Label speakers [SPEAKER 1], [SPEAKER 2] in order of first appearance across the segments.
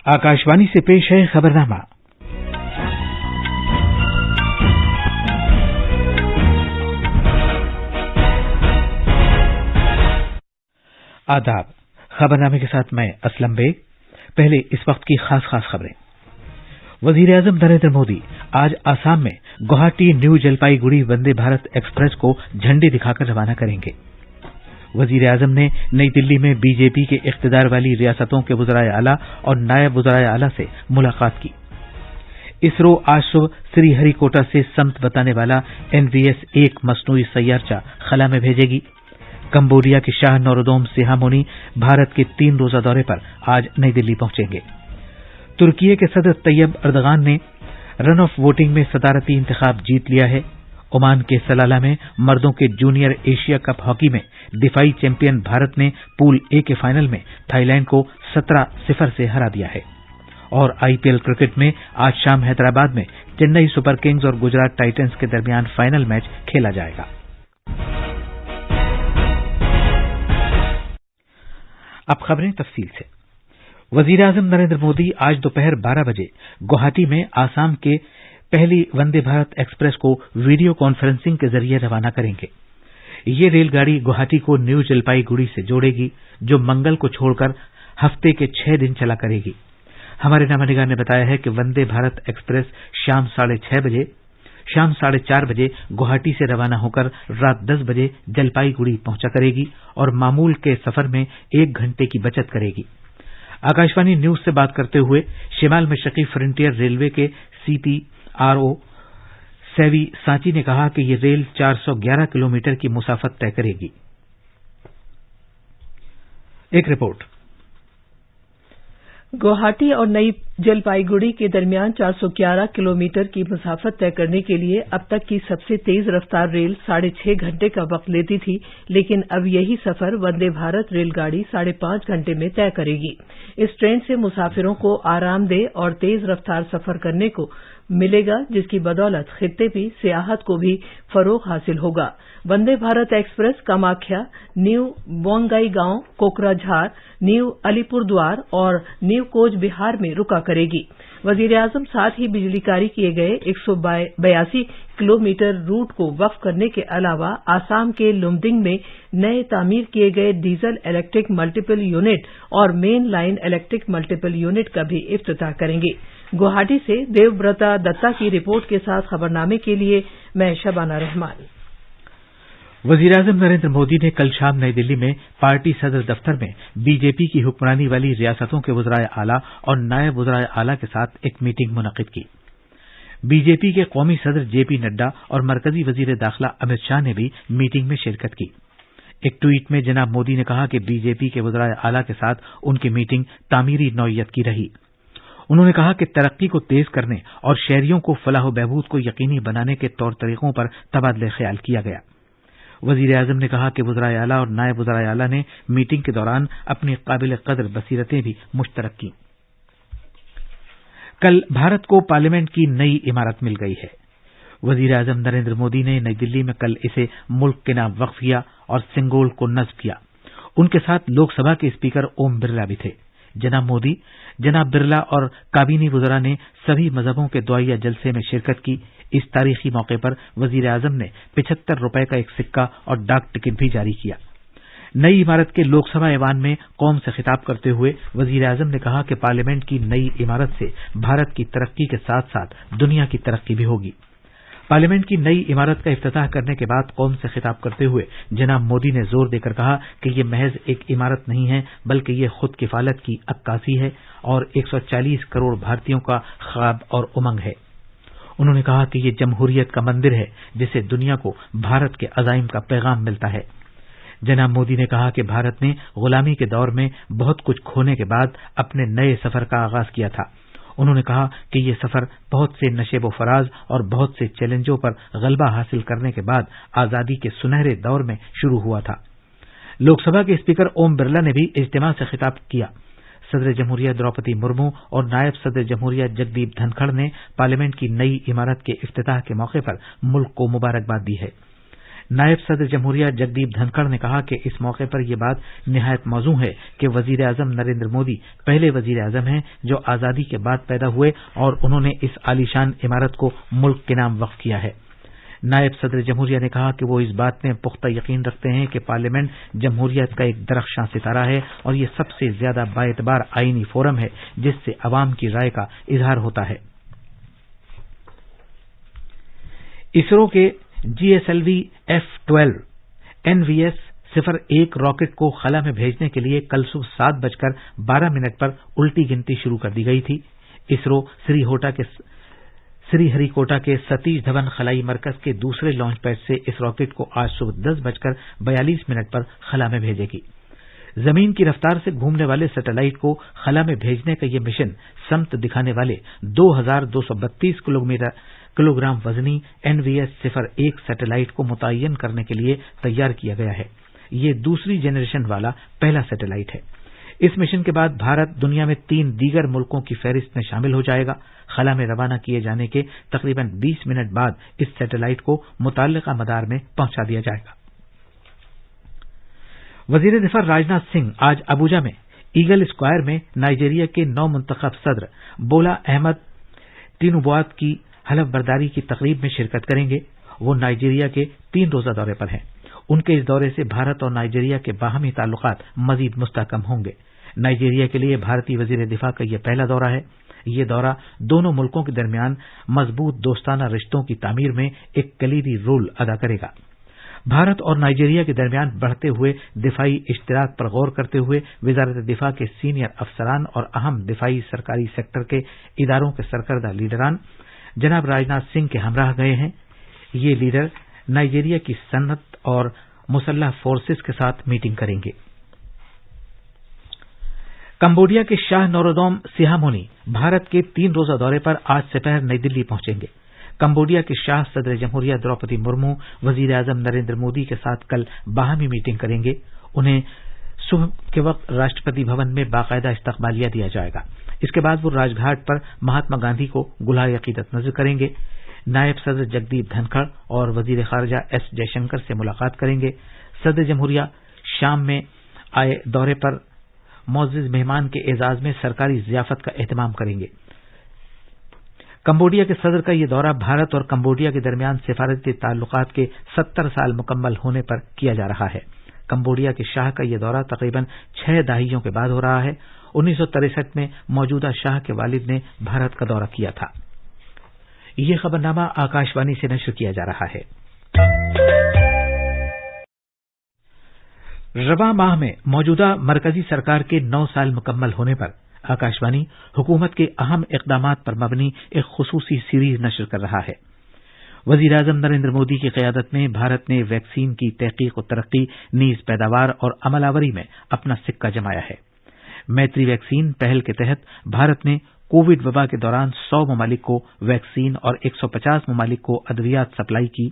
[SPEAKER 1] आकाशवाणी से पेश है खबरनामा। आदाब। खबरनामे के साथ मैं असलम बेग। पहले इस वक्त की खास खबरें। वजीर-ए-आजम नरेंद्र मोदी आज आसाम में गुवाहाटी न्यू जलपाईगुड़ी वंदे भारत एक्सप्रेस को झंडी दिखाकर रवाना करेंगे। वजीर-ए-आजम ने नई दिल्ली में बीजेपी के इख्तिदार वाली रियासतों के वज़राए आला और नायब वज़राए आला से मुलाकात की। इसरो आज सुबह श्रीहरिकोटा से समत बताने वाला NVS-1 मसनूई सैयारचा खला में भेजेगी। कंबोडिया के शाह नोरोदोम सिहामोनी भारत के 3 रोजा दौरे पर आज नई दिल्ली पहुंचेंगे। तुर्की के सदर तैयब अर्दगान ने रन ऑफ वोटिंग में सदारती इंतखाब जीत लिया है। ओमान के सलाला में मर्दों के जूनियर एशिया कप हॉकी में दिफाई चैंपियन भारत ने पूल ए के फाइनल में थाईलैंड को 17-0 से हरा दिया है। और IPL क्रिकेट में आज शाम हैदराबाद में चेन्नई सुपर किंग्स और गुजरात टाइटंस के दरमियान फाइनल मैच खेला जाएगा। अब खबरें तफसील से। वजीर-ए-आजम नरेंद्र मोदी आज दोपहर 12 बजे गुवाहाटी में आसाम के पहली वंदे भारत एक्सप्रेस को वीडियो कॉन्फ्रेंसिंग के जरिए रवाना करेंगे। ये रेलगाड़ी गुवाहाटी को न्यू जलपाईगुड़ी से जोड़ेगी, जो मंगल को छोड़कर हफ्ते के 6 दिन चला करेगी। हमारे नामानिगार ने बताया है कि वंदे भारत एक्सप्रेस शाम 4:30 बजे गुवाहाटी से रवाना होकर रात 10 बजे जलपाईगुड़ी पहुंचा करेगी और मामूल के सफर में 1 घंटे की बचत करेगी। आकाशवाणी न्यूज से बात करते हुए शिमाल मशरकी फ्रंटियर रेलवे के CPRO सैवी सांची ने कहा कि ये रेल 411 किलोमीटर की मुसाफत तय करेगी। एक रिपोर्ट।
[SPEAKER 2] गुवाहाटी और नई जलपाईगुड़ी के दरमियान 411 किलोमीटर की मुसाफत तय करने के लिए अब तक की सबसे तेज रफ्तार रेल 6.5 घंटे का वक्त लेती थी, लेकिन अब यही सफर वंदे भारत रेलगाड़ी 5.5 घंटे में तय करेगी। इस ट्रेन से मुसाफिरों को आरामदेह और तेज रफ्तार सफर करने को मिलेगा, जिसकी बदौलत खित्ते की सियाहत को भी फरोग हासिल होगा। Vande Bharat express Kamakhya, new Bongaigaon, Kokrajhar, new Alipurduar और न्यू कोच बिहार में रुका करेगी। वजीर-ए-आजम साथ ही बिजलीकारी किए गए 182 किलोमीटर रूट को वक्फ करने के अलावा आसाम के लुमडिंग में नए तामीर किए गए डीजल इलेक्ट्रिक मल्टीपल यूनिट और main line electric multiple unit का भी इफ्तिताह करेंगे। गुवाहाटी से देवव्रता दत्ता की रिपोर्ट के साथ खबरनामे के लिए मैं शबाना रहमान।
[SPEAKER 1] वजीर-ए-आजम नरेंद्र मोदी ने कल शाम नई दिल्ली में पार्टी सदर दफ्तर में बीजेपी की हुक्मरानी वाली रियासतों के वज़राए आला और नायब वज़राए आला के साथ एक मीटिंग मुनक़िद की। बीजेपी के कौमी सदर JP नड्डा और मरकजी वजीर दाखिला अमित शाह ने भी मीटिंग में शिरकत की। एक ट्वीट में जनाब मोदी ने कहा कि बीजेपी के वज़राए आला के साथ उनकी मीटिंग तामीरी नौइयत की रही। उन्होंने कहा कि तरक्की को तेज करने और शहरियों को फलाह बहबूद को यकीनी बनाने के तौर तरीकों पर तबादले ख्याल किया गया। वजीर-ए-आजम ने कहा कि वज़राए आला और नायब वज़राए आला ने मीटिंग के दौरान अपनी काबिल कदर बसीरतें भी मुश्तरक की। कल भारत को पार्लियामेंट की नई इमारत मिल गई है। वजीर-ए-आजम नरेंद्र मोदी ने नई दिल्ली में कल इसे मुल्क के नाम वक्फ किया और सिंगोल को नस्ब किया। उनके साथ लोकसभा के स्पीकर ओम बिरला भी थे। जनाब मोदी, जनाब बिरला और काबीनी वज़रा ने सभी मजहबों के दुआया जलसे में शिरकत की। इस तारीखी मौके पर वजीर-ए-आजम ने 75 रुपए का एक सिक्का और डाक टिकट भी जारी किया। नई इमारत के लोकसभा ऐवान में कौम से खिताब करते हुए वजीर-ए-आजम ने कहा कि पार्लियामेंट की नई इमारत से भारत की तरक्की के साथ साथ दुनिया की तरक्की भी होगी। पार्लियामेंट की नई इमारत का इफ्तिताह करने के बाद कौम से खिताब करते हुए जनाब मोदी ने जोर देकर कहा कि ये महज एक इमारत नहीं है, बल्कि ये खुद किफालत की अक्कासी है और 140 करोड़ भारतीयों का ख्वाब और उमंग है। उन्होंने कहा कि ये जमहूरियत का मंदिर है, जिसे दुनिया को भारत के अज़ाइम का पैगाम मिलता है। जनाब मोदी ने कहा कि भारत ने गुलामी के दौर में बहुत कुछ खोने के बाद अपने नए सफर का आगाज किया था। उन्होंने कहा कि ये सफर बहुत से नशेबो फराज और बहुत से चैलेंजों पर गलबा हासिल करने के बाद आजादी के सुनहरे दौर में शुरू हुआ था। लोकसभा के स्पीकर ओम बिरला ने भी इज्तिमा से खिताब किया। सदर जमहूरिया द्रौपदी मुर्मू और नायब सदर जमहूरिया जगदीप धनखड़ ने पार्लियामेंट की नई इमारत के इफ्तिताह के मौके पर मुल्क को मुबारकबाद दी है। نائب صدر جمہوریہ جگدیپ دھنکڑ نے کہا کہ اس موقع پر یہ بات نہایت موزوں ہے کہ وزیر اعظم نریندر مودی پہلے وزیر اعظم ہیں جو آزادی کے بعد پیدا ہوئے اور انہوں نے اس عالیشان عمارت کو ملک کے نام وقف کیا ہے۔ نائب صدر جمہوریہ نے کہا کہ وہ اس بات میں پختہ یقین رکھتے ہیں کہ پارلیمنٹ جمہوریت کا ایک درخشاں ستارہ ہے اور یہ سب سے زیادہ باعتبار آئینی فورم ہے جس سے عوام کی رائے کا اظہار ہوتا ہے۔ اسرو کے GSLV F-12 NVS-01 راکٹ کو خلا میں بھیجنے کے لیے کل صبح 7:12 پر الٹی گنتی شروع کر دی گئی تھی۔ اسرو سری ہری کوٹا کے ستیش دھون خلائی مرکز کے دوسرے لانچ پیڈ سے اس راکٹ کو آج صبح 10:42 پر خلا میں بھیجے گی۔ زمین کی رفتار سے گھومنے والے سیٹلائٹ کو خلا میں بھیجنے کا یہ مشن سمت دکھانے والے 2232 کلو گرام وزنی NVS-01 سیٹلائٹ کو متعین کرنے کے لیے تیار کیا گیا ہے۔ یہ دوسری جنریشن والا پہلا سیٹلائٹ ہے۔ اس مشن کے بعد بھارت دنیا میں 3 دیگر ملکوں کی فہرست میں شامل ہو جائے گا۔ خلا میں روانہ کیے جانے کے تقریباً 20 منٹ بعد اس سیٹلائٹ کو متعلقہ مدار میں پہنچا دیا جائے گا۔ وزیر دفاع راجناتھ سنگھ آج ابوجا میں ایگل اسکوائر میں نائجیریا کے نو منتخب صدر بولا احمد ٹینوبو کی حلف برداری کی تقریب میں شرکت کریں گے۔ وہ نائجیریا کے 3 روزہ دورے پر ہیں۔ ان کے اس دورے سے بھارت اور نائجیریا کے باہمی تعلقات مزید مستحکم ہوں گے۔ نائجیریا کے لیے بھارتی وزیر دفاع کا یہ پہلا دورہ ہے۔ یہ دورہ دونوں ملکوں کے درمیان مضبوط دوستانہ رشتوں کی تعمیر میں ایک کلیدی رول ادا کرے گا۔ بھارت اور نائجیریا کے درمیان بڑھتے ہوئے دفاعی اشتراک پر غور کرتے ہوئے وزارت دفاع کے سینئر افسران اور اہم دفاعی سرکاری سیکٹر کے اداروں کے سرکردہ لیڈران جناب راجناتھ سنگھ کے ہمراہ گئے ہیں۔ یہ لیڈر نائجیریا کی صنعت اور مسلح فورسز کے ساتھ میٹنگ کریں گے۔ کمبوڈیا کے شاہ نورودوم سیہامونی بھارت کے 3 روزہ دورے پر آج سپہر نئی دلی پہنچیں گے۔ کمبوڈیا کے شاہ صدر جمہوریہ دروپدی مرمو وزیر اعظم نریندر مودی کے ساتھ کل باہمی میٹنگ کریں گے۔ انہیں صبح کے وقت راشٹرپتی بھون میں باقاعدہ استقبالیہ دیا جائے گا۔ اس کے بعد وہ راج گھاٹ پر مہاتما گاندھی کو گلہائے عقیدت نذر کریں گے۔ نائب صدر جگدیپ دھنکڑ اور وزیر خارجہ ایس جے شنکر سے ملاقات کریں گے۔ صدر جمہوریہ شام میں آئے دورے پر معزز مہمان کے اعزاز میں سرکاری ضیافت کا اہتمام کریں گے۔ کمبوڈیا کے صدر کا یہ دورہ بھارت اور کمبوڈیا کے درمیان سفارتی تعلقات کے 70 سال مکمل ہونے پر کیا جا رہا ہے۔ کمبوڈیا کے شاہ کا یہ دورہ تقریباً 6 دہائیوں کے بعد ہو رہا ہے۔ 1963 میں موجودہ شاہ کے والد نے بھارت کا دورہ کیا تھا۔ یہ خبرنامہ آکاشوانی سے نشر کیا جا رہا ہے۔ رواں ماہ میں موجودہ مرکزی سرکار کے 9 سال مکمل ہونے پر آکاشوانی حکومت کے اہم اقدامات پر مبنی ایک خصوصی سیریز نشر کر رہا ہے۔ وزیر اعظم نریندر مودی کی قیادت میں بھارت نے ویکسین کی تحقیق و ترقی نیز پیداوار اور عمل آوری میں اپنا سکہ جمایا ہے۔ میتری ویکسین پہل کے تحت بھارت نے کووڈ وبا کے دوران 100 ممالک کو ویکسین اور 150 ممالک کو ادویات سپلائی کی۔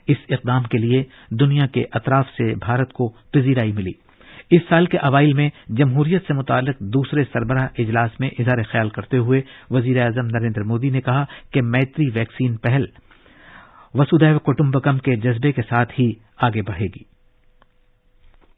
[SPEAKER 1] اس اقدام کے لیے دنیا کے اطراف سے بھارت کو پذیرائی ملی۔ اس سال کے اوائل میں جمہوریت سے متعلق دوسرے سربراہ اجلاس میں اظہار خیال کرتے ہوئے وزیر اعظم نریندر مودی نے کہا کہ میتری ویکسین پہل وسودھیو کٹمبکم کے جذبے کے ساتھ ہی آگے بڑھے گی۔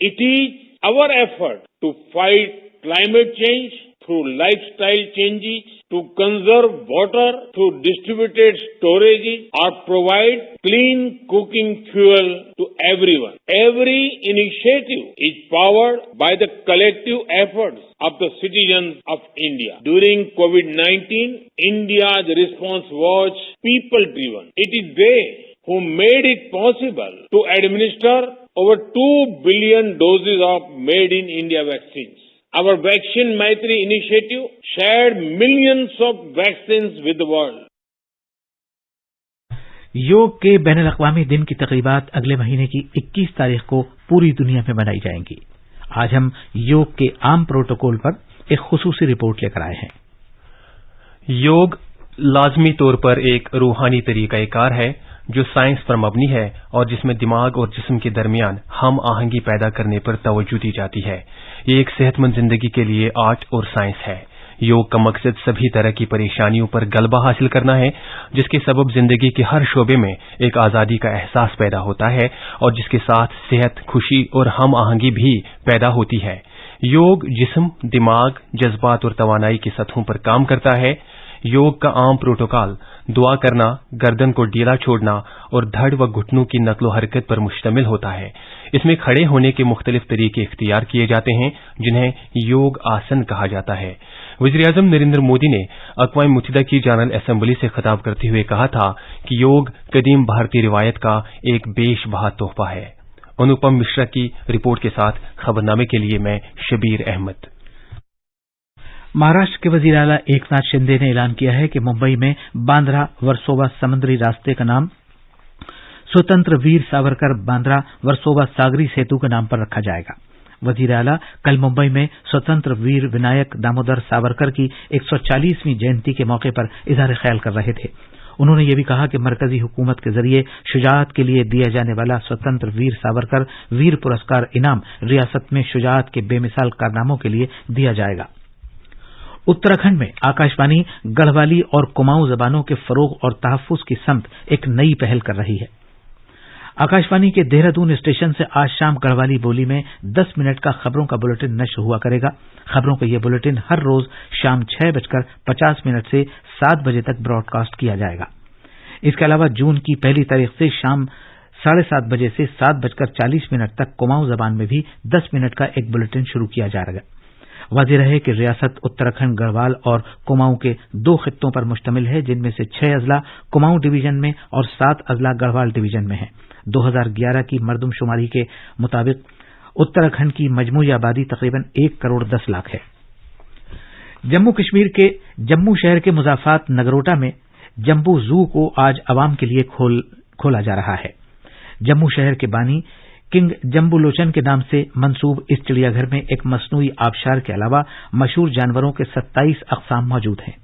[SPEAKER 3] It is our effort to fight climate change through lifestyle changes, to conserve water through distributed storages, or provide clean cooking fuel to everyone. Every initiative is powered by the collective efforts of the citizens of India. During COVID-19, India's response was people-driven. It is they who made it possible to administer over 2 billion doses of made-in-India vaccines. Our Vaccine Maitri initiative shared millions of vaccines with the world.
[SPEAKER 1] یوگ کے بین الاقوامی دن کی تقریبات اگلے مہینے کی 21 تاریخ کو پوری دنیا میں منائی جائیں گی۔ آج ہم یوگ کے عام پروٹوکول پر ایک خصوصی رپورٹ لے کر آئے ہیں۔
[SPEAKER 4] یوگ لازمی طور پر ایک روحانی طریقہ کار ہے جو سائنس پر مبنی ہے اور جس میں دماغ اور جسم کے درمیان ہم آہنگی پیدا کرنے پر توجہ دی جاتی ہے۔ یہ ایک صحت مند زندگی کے لیے آرٹ اور سائنس ہے۔ योग का मकसद सभी तरह की परेशानियों पर गलबा हासिल करना है, जिसके सबब जिंदगी के हर शोबे में एक आजादी का एहसास पैदा होता है और जिसके साथ सेहत, खुशी और हम आहंगी भी पैदा होती है। योग जिस्म, दिमाग, जज्बात और तवानाई की सतहों पर काम करता है। योग का आम प्रोटोकॉल दुआ करना, गर्दन को ढीला छोड़ना और धड़ व घुटनों की नक्लो हरकत पर मुश्तमिल होता है। इसमें खड़े होने के मुख्तलिफ तरीके इख्तियार किए जाते हैं, जिन्हें योग आसन कहा जाता है। वज़ीर-ए-आज़म नरेंद्र मोदी ने अक़वाम मुत्तहिदा की जनरल असेंबली से खिताब करते हुए कहा था कि योग कदीम भारतीय रिवायत का एक बेशबहा तोहफा है। अनुपम मिश्रा की रिपोर्ट के साथ खबरनामे के लिए मैं शबीर अहमद।
[SPEAKER 1] महाराष्ट्र के वजीर आला एकनाथ शिंदे ने ऐलान किया है कि मुंबई में बांद्रा वर्सोवा समुद्री रास्ते का नाम स्वतंत्र वीर सावरकर बांद्रा वर्सोवा सागरी सेतु के नाम पर रखा जाएगा। वजीर आला कल मुंबई में स्वतंत्र वीर विनायक दामोदर सावरकर की 140वीं जयंती के मौके पर इजहार ख्याल कर रहे थे। उन्होंने ये भी कहा कि मरकजी हुकूमत के जरिए शुजाअत के लिए दिया जाने वाला स्वतंत्र वीर सावरकर वीर पुरस्कार इनाम रियासत में शुजाअत के बेमिसाल कारनामों के लिए दिया जाएगा। उत्तराखंड में आकाशवाणी गढ़वाली और कुमाऊं जबानों के फरोग और तहफ्फुज की समत एक नई पहल कर रही है। आकाशवाणी के देहरादून स्टेशन से आज शाम गढ़वाली बोली में 10 मिनट का खबरों का बुलेटिन नश्र हुआ करेगा। खबरों का यह बुलेटिन हर रोज शाम 6:50 से 7 बजे तक ब्रॉडकास्ट किया जाएगा। इसके अलावा जून की पहली तारीख से शाम 7:30 बजे से 7:40 तक कुमाऊं जबान में भी 10 मिनट का एक बुलेटिन शुरू किया जाएगा। वाज़ेह रहे कि रियासत उत्तराखंड गढ़वाल और कुमाऊं के 2 खित्तों पर मुश्तमिल है, जिनमें से 6 अजला कुमाऊं डिवीजन में और 7 अजला गढ़वाल डिवीजन में है। 2011 की मरदमशुमारी के मुताबिक उत्तराखंड की मजमूई आबादी तकरीबन 1 करोड़ 10 लाख है। जम्मू कश्मीर के जम्मू शहर के मुजाफात नगरोटा में जम्बू जू को आज अवाम के लिए खोला जा रहा है। जम्मू शहर के बानी किंग जम्बू लोचन के नाम से मंसूब इस चिड़ियाघर में एक मसनूई आबशार के अलावा मशहूर जानवरों के 27 अक़साम मौजूद हैं।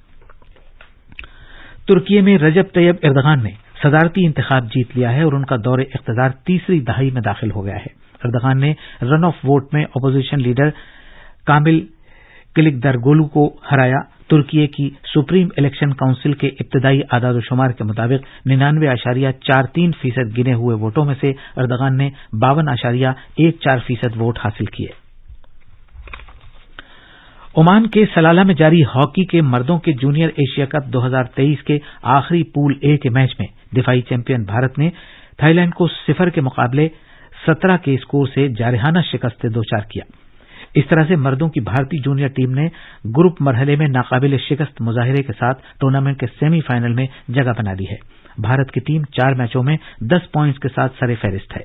[SPEAKER 1] तुर्की में रजब तैयब एर्दोगान ने सदारती इंतखाब जीत लिया है और उनका दौरे इख्तिदार तीसरी दहाई में दाखिल हो गया है। एर्दोगान ने रन ऑफ वोट में अपोजिशन लीडर कामिल किलिकदारगोलू को हराया। तुर्की की सुप्रीम इलेक्शन काउंसिल के इब्तदाई आदाद-ओ-शुमार के मुताबिक 99.43% गिने हुए वोटों में से एर्दोगान ने 52.14% वोट हासिल किए। ओमान के सलाला में जारी हॉकी के मर्दों के जूनियर एशिया कप 2023 के आखिरी पूल ए के मैच में दिफाई चैंपियन भारत ने थाईलैंड को 0 के मुकाबले 17 के स्कोर से जारहाना शिकस्त से दोचार किया। इस तरह से मर्दों की भारतीय जूनियर टीम ने ग्रुप मरहले में नाकाबिल शिकस्त मुजाहिरे के साथ टूर्नामेंट के सेमीफाइनल में जगह बना ली है। भारत की टीम 4 मैचों में 10 पॉइंट्स के साथ सरे-फहरिस्त है।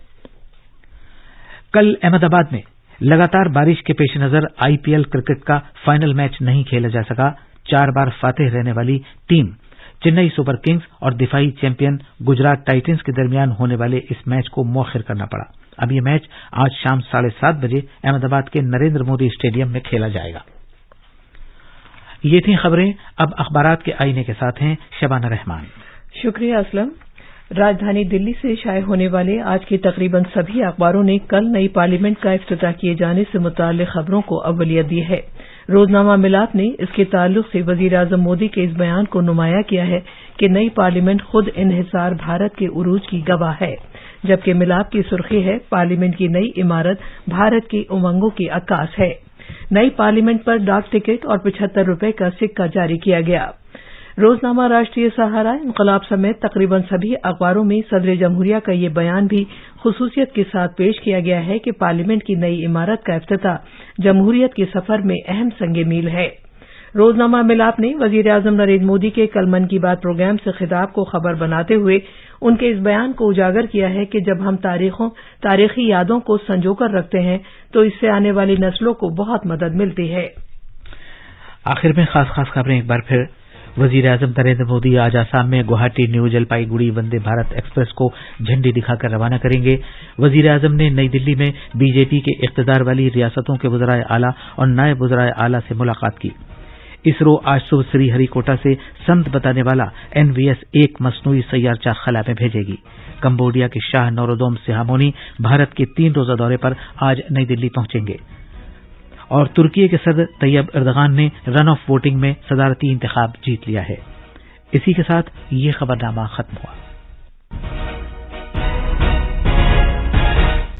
[SPEAKER 1] कल अहमदाबाद में लगातार बारिश के पेश नजर आईपीएल क्रिकेट का फाइनल मैच नहीं खेला जा सका। 4 बार फातेह रहने वाली टीम चेन्नई सुपर किंग्स और दिफाई चैंपियन गुजरात टाइटंस के दरमियान होने वाले इस मैच को मुअख्खर करना पड़ा। अब यह मैच आज शाम 7:30 बजे अहमदाबाद के नरेंद्र मोदी स्टेडियम में खेला जाएगा। ये थी खबरें। अब अखबारात के आईने के साथ हैं शबाना रहमान।
[SPEAKER 2] शुक्रिया असलम। राजधानी दिल्ली से शाये होने वाले आज के तकरीबन सभी अखबारों ने कल नई पार्लियामेंट का इफ्तिताह किए जाने से मुताल्लिक खबरों को अव्वलियत दी है। रोजनामा मिलात ने इसके ताल्लुक से वजीर-ए-आज़म मोदी के इस बयान को नुमाया किया है कि नई पार्लियामेंट खुद इन्हिसार भारत के उरूज की गवाह है, जबकि मिलाप की सुर्खी है पार्लियामेंट की नई इमारत भारत की उमंगों की अक्कास है। नई पार्लियामेंट पर डाक टिकट और 75 रुपए का सिक्का जारी किया गया। रोजनामा राष्ट्रीय सहारा, इनकलाब समेत तकरीबन सभी अखबारों में सदर जमहूरिया का ये बयान भी खुसूसियत के साथ पेश किया गया है कि पार्लियामेंट की नई इमारत का इफ्तिताह जमहूरियत के सफर में अहम संगे मील है। रोजनामा मिलाप ने वजीर-ए-आज़म नरेंद्र मोदी के कल मन की बात प्रोग्राम से खिताब को खबर बनाते हुए उनके इस बयान को उजागर किया है कि जब हम तारीखी यादों को संजोकर रखते हैं तो इससे आने वाली नस्लों को बहुत मदद मिलती है।
[SPEAKER 1] आखिर में खास खबरें एक बार फिर। वजीर-ए-आज़म नरेंद्र मोदी आज आसाम में गुवाहाटी न्यू जलपाईगुड़ी वंदे भारत एक्सप्रेस को झंडी दिखाकर रवाना करेंगे। वजीर-ए-आज़म ने नई दिल्ली में बीजेपी के इख्तिदार वाली रियासतों के वज़राए आला और नायब वज़राए आला से मुलाकात की। इसरो आज सुबह श्रीहरिकोटा से संत बताने वाला NVS-1 मसनूई सैयारचा खला में भेजेगी। कंबोडिया के शाह नोरोदोम सिहामोनी भारत के 3 रोजा दौरे पर आज नई दिल्ली पहुंचेंगे। اور ترکی کے صدر طیب اردغان نے رن آف ووٹنگ میں صدارتی انتخاب جیت لیا ہے۔ اسی کے ساتھ یہ خبرنامہ ختم ہوا۔